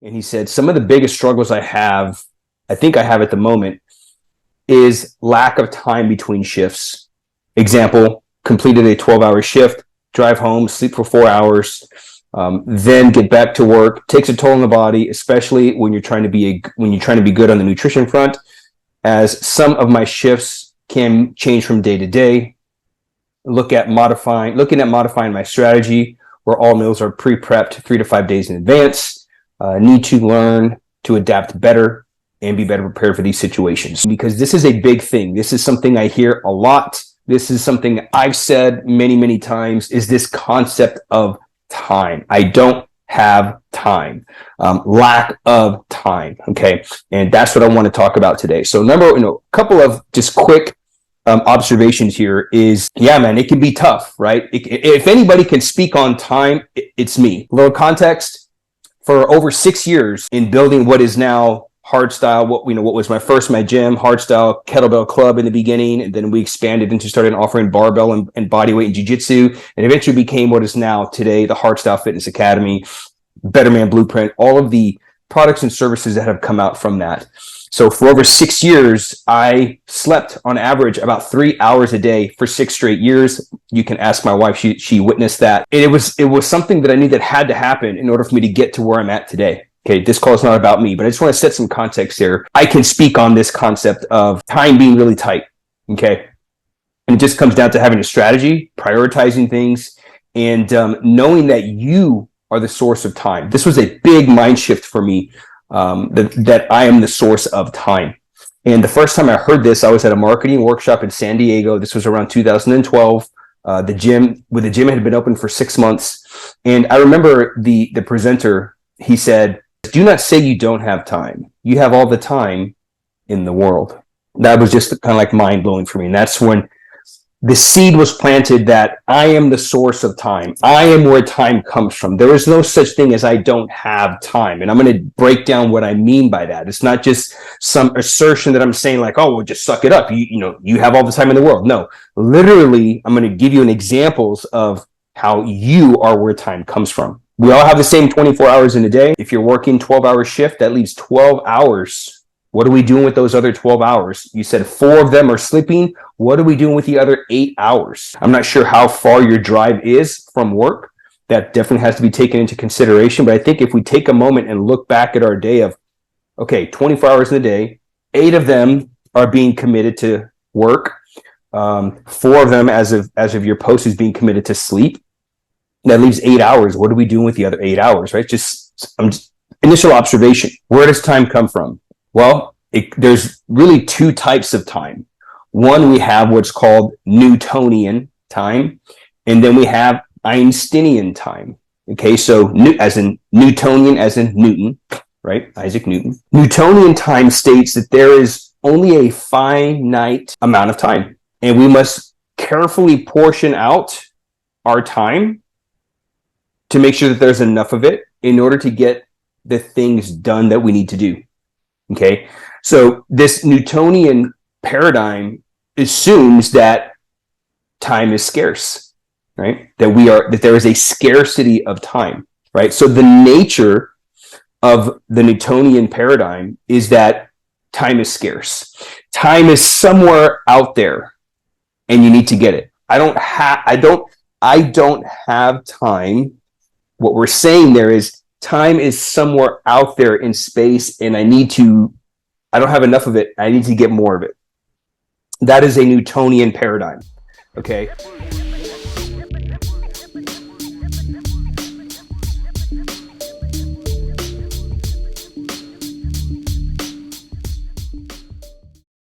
And he said, some of the biggest struggles I think I have at the moment, is lack of time between shifts. Example, completed a 12-hour shift, drive home, sleep for 4 hours, then get back to work. Takes a toll on the body, especially when you're trying to be good on the nutrition front, as some of my shifts can change from day to day. Looking at modifying my strategy, where all meals are pre-prepped 3 to 5 days in advance. Need to learn to adapt better and be better prepared for these situations, because this is a big thing. This is something I hear a lot. This is something I've said many, many times, is this concept of time. I don't have time. Lack of time. Okay. And that's what I want to talk about today. So a couple of just quick observations here is, yeah, man, it can be tough, right? If anybody can speak on time, it's me. A little context: for over 6 years in building what is now hardstyle, what was my gym, hardstyle kettlebell club in the beginning, and then we expanded into starting offering barbell and bodyweight and jiu-jitsu, and eventually became what is now today the Hardstyle Fitness Academy, Better Man Blueprint, all of the products and services that have come out from that. So for over 6 years, I slept on average about 3 hours a day for 6 straight years. You can ask my wife; she witnessed that. And it was something that I knew that had to happen in order for me to get to where I'm at today. Okay, this call is not about me, but I just want to set some context here. I can speak on this concept of time being really tight. Okay, and it just comes down to having a strategy, prioritizing things, and knowing that you are the source of time. This was a big mind shift for me. That I am the source of time. And the first time I heard this, I was at a marketing workshop in San Diego. This was around 2012. The gym had been open for 6 months. And I remember the presenter, he said, "Do not say you don't have time. You have all the time in the world." That was just kind of like mind blowing for me. And that's when the seed was planted that I am the source of time. I am where time comes from. There is no such thing as I don't have time. And I'm going to break down what I mean by that. It's not just some assertion that I'm saying like, oh, well, just suck it up. You have all the time in the world. No, literally, I'm going to give you an examples of how you are where time comes from. We all have the same 24 hours in a day. If you're working 12-hour shift, that leaves 12 hours. What are we doing with those other 12 hours? You said 4 of them are sleeping. What are we doing with the other 8 hours? I'm not sure how far your drive is from work. That definitely has to be taken into consideration. But I think if we take a moment and look back at our day of, okay, 24 hours in a day, 8 of them are being committed to work. 4 of them, as of your post, is being committed to sleep. That leaves 8 hours. What are we doing with the other 8 hours, right? Just initial observation. Where does time come from? Well, there's really 2 types of time. One, we have what's called Newtonian time, and then we have Einsteinian time. Okay, so as in Newtonian, as in Newton, right? Isaac Newton. Newtonian time states that there is only a finite amount of time, and we must carefully portion out our time to make sure that there's enough of it in order to get the things done that we need to do. Okay, so this Newtonian paradigm assumes that time is scarce, right? That there is a scarcity of time, right? So the nature of the Newtonian paradigm is that time is scarce. Time is somewhere out there, and you need to get it. I don't have time. What we're saying there is, time is somewhere out there in space, and I don't have enough of it. I need to get more of it. That is a Newtonian paradigm. Okay.